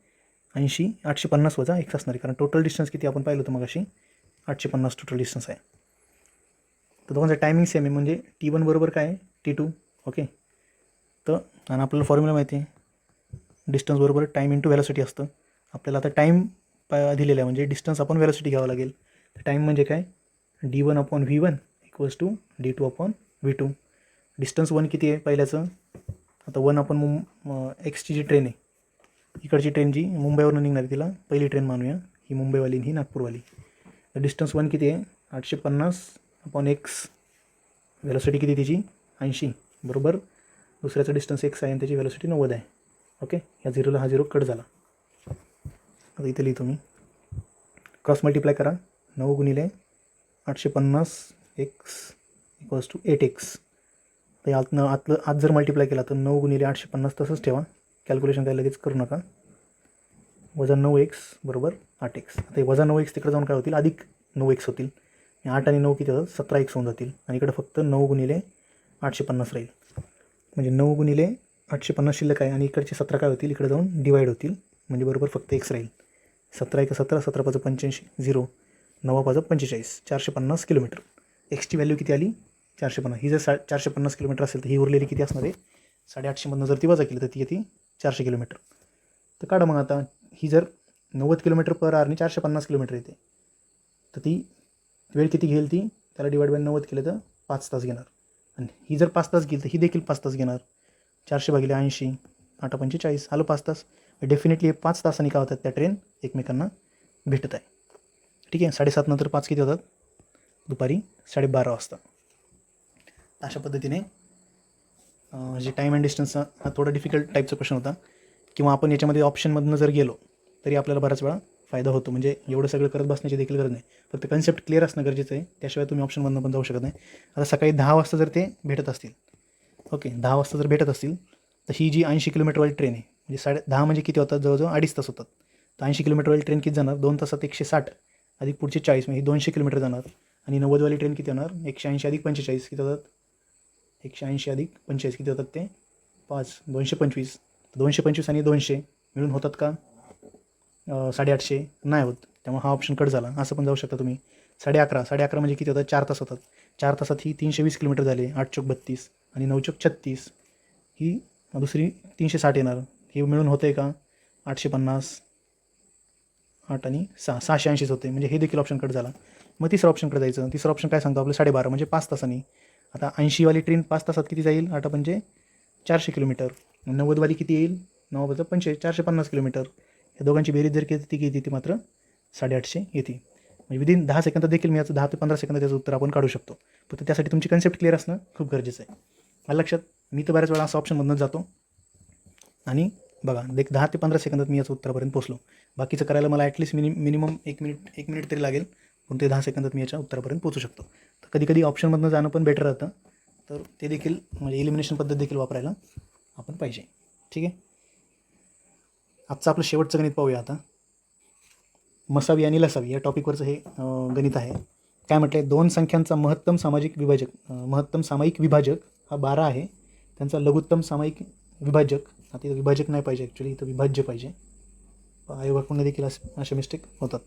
80 850 वजा एक्स असणार आहे. कारण टोटल डिस्टन्स किती आपण पाहिलं होतं मग अशी 850 टोटल डिस्टन्स आहे. तर दोघांचं टायमिंग सेम आहे. म्हणजे T1 बरोबर काय आहे T2. ओके. तर आणि आपल्याला फॉर्म्युला माहिती आहे डिस्टन्स बरोबर टाईम इंटू व्हेलॉसिटी असतं. आपल्याला आता टाईम दिलेला आहे म्हणजे डिस्टन्स आपण व्हेलॉसिटी घ्यावं लागेल. तर टाईम म्हणजे काय d1/v1 = d2/v2. डिस्टन्स 1 किती आहे पहिल्याचं. आता 1 आपण एक्सची जी ट्रेन आहे इकडची ट्रेन जी मुंबईवरून निघणारी तिला पहिली ट्रेन मानूया. ही मुंबईवाली ही नागपूरवाली. तर डिस्टन्स 1 किती आहे 850/x. व्हेलॉसिटी किती तिची 80 बरोबर. दुसऱ्याचं डिस्टन्स x आहे आणि त्याची व्हेलॉसिटी 90 आहे. ओके. ह्या 0ला हा 0 कट झाला. आता इथे लिहितो मी. क्रॉस मल्टिप्लाय करा. 9 गुणिले 850x = 8x. तर आत जर मल्टिप्लाय केला तर 9 गुणिले 850 तसंच ठेवा. कॅल्क्युलेशन काय लगेच करू नका. वजा 9x बरोबर 8x. आता हे वजा 9x तिकडे जाऊन काय होतील अधिक 9x होतील. 8 आणि 9 किती होतात 17x होऊन जातील. आणि इकडे फक्त 9 गुणिले 850 राहील. म्हणजे 9 गुणिले 850 शिल्लक आहे आणि इकडचे 17 काय होतील, इकडे जाऊन डिवाईड होतील, म्हणजे बरोबर फक्त एक्स राहील. 17 एक 17, 17 पाच 85, 0, 9 पाच 45, 450 किलोमीटर. एक्सची व्हॅल्यू किती आली, 450. ही जर 450 किलोमीटर असेल तर ही उरलेली किती असणार आहे, 850मधनं जर ती वजा केली तर ती येते 400 किलोमीटर. तर काढा मग आता, ही जर 90 किलोमीटर पर आवरने 450 किलोमीटर येते, तर ती वेळ किती घेईल, ती त्याला डिवाइड बाय 90 केलं तर 5 तास घेणार. आणि ही जर 5 तास घेईल तर ही देखील 5 तास घेणार. 400 भागिले 80, 8 45, आलं 5 तास. डेफिनेटली 5 तासांनी काय होतात, त्या ट्रेन एकमेकांना भेटत आहे. ठीक आहे. 7:30 नंतर 5 किती होतात, दुपारी 12:30 वाजता. अशा पद्धतीने जे टाईम अँड डिस्टन्सचा हा थोडा डिफिकल्ट टाईपचा प्रश्न होता, किंवा आपण याच्यामध्ये ऑप्शनमधनं जर गेलो तरी आपल्याला बराच वेळा फायदा होतो. म्हणजे एवढं सगळं करत बसण्याची देखील गरज नाही, फक्त कन्सेप्ट क्लिअर असणं गरजेचं आहे. त्याशिवाय तुम्ही ऑप्शनमधनं पण जाऊ शकत नाही. आता सकाळी 10 वाजता जर ते भेटत असतील, ओके, 10 वाजता जर भेटत असतील तर ही जी 80 किलोमीटरवाली ट्रेन आहे, म्हणजे 10:30 म्हणजे किती होतात, जवळजवळ 2.5 तास होतात. तर 80 किलोमीटरवाली ट्रेन किती जाणार, 2 तासात 160 अधिक पुढचे 40, म्हणजे 200 किलोमीटर जाणार. आणि 90वाली ट्रेन किती होणार, 180 अधिक 45 किती होतात, 180 अधिक 45 किती होतात, ते 5, 225. 225 आणि 200 मिळून होतात का 850, नाही होत. त्यामुळे हा ऑप्शन कट झाला. असं पण जाऊ शकता तुम्ही. 11:30 म्हणजे किती होतात, 4 तास होतात. 4 तासात ही 320 किलोमीटर झाले, 8 चौक 32 आणि 9 चौक 36, ही दुसरी 360 येणार. हे मिळून होते का 850, 8 आणि 6, 680 होते. म्हणजे हे देखील ऑप्शन कट झाला. मग तिसरा ऑप्शनकडे जायचं. तिसरा ऑप्शन काय सांगतो, आपलं 12:30 म्हणजे 5 तासांनी. आता 80वाली ट्रेन 5 तासात किती जाईल, 8 म्हणजे 400 किलोमीटर. 90वाली किती येईल, 9 वजा 45, 450 किलोमीटर. या दोघांची बेरीज जर केली ती किती, ती मात्र 850 येते. म्हणजे विदिन 10 सेकंदात देखील मी याचं 10 ते 15 सेकंदात त्याचं उत्तर आपण काढू शकतो. फक्त त्यासाठी तुमची कन्सेप्ट क्लिअर असणं खूप गरजेचं आहे. मला लक्षात, मी तर बऱ्याच वेळा असं ऑप्शनमधूनच जातो आणि बघा 10 ते 15 सेकंदात मी याचं उत्तरापर्यंत पोहोचलो. बाकीचं करायला मला ॲटलिस्ट मिनिमम एक मिनिट तरी लागेल, पण ते 10 सेकंदात मी याच्या उत्तरापर्यंत पोहोचू शकतो. तर कधी कधी ऑप्शनमधून जाणं पण बेटर राहतं. तर ते देखील म्हणजे एलिमिनेशन पद्धत देखील वापरायला आपण पाहिजे. ठीक आहे. आजचं आपलं शेवटचं गणित पाहूया आता. मसावी आणि लसावी या टॉपिकवरचं हे गणित आहे. काय म्हटलं आहे, दोन संख्यांचा महत्तम सामायिक विभाजक हा 12 आहे. त्यांचा लघुत्तम सामायिक विभाजक, आता इथं विभाजक नाही पाहिजे, ॲक्च्युली इथं विभाज्य पाहिजे. आयोगाकडून देखील अशा मिस्टेक होतात.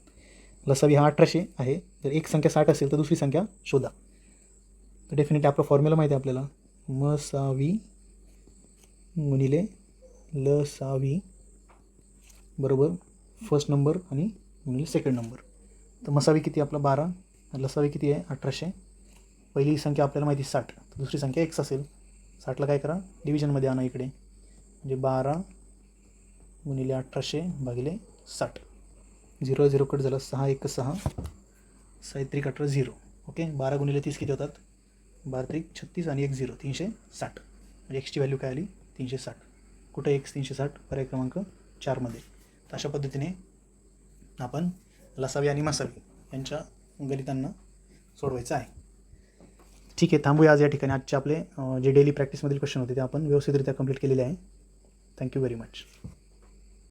लसावी हा 1800 आहे. जर एक संख्या 60 असेल तर दुसरी संख्या शोधा. तर डेफिनेटली आपला फॉर्म्युला माहिती आहे आपल्याला, मसावी गुणिले लसावी बरोबर फर्स्ट नंबर आणि गुणिले सेकंड नंबर. तर मसावी किती आपला 12, लसावी किती आहे 1800. पहिली संख्या आपल्याला माहिती 60, तर दुसरी संख्या x असेल. 60ला काय करा, डिव्हिजनमध्ये आणा इकडे, म्हणजे 12 गुणिले 1800 भागिले 60. 0 0 कट झालं, 6 1 6, 6 3 18 0. ओके. 12 गुणिले 30 किती होतात, 12 3 36 आणि 1 0, 360. म्हणजे एक्सची व्हॅल्यू काय आली, 360. कुठे x 360, पर्याय क्रमांक 4मध्ये. तर अशा पद्धतीने आपण लसावी आणि मसावी यांच्या गणितांना सोडवायचं आहे. ठीक आहे. थांबूया आज या ठिकाणी. आजचे आपले जे डेली प्रॅक्टिसमधील क्वेश्चन होते ते आपण व्यवस्थितरित्या कंप्लीट केलेले आहे. Thank you very much.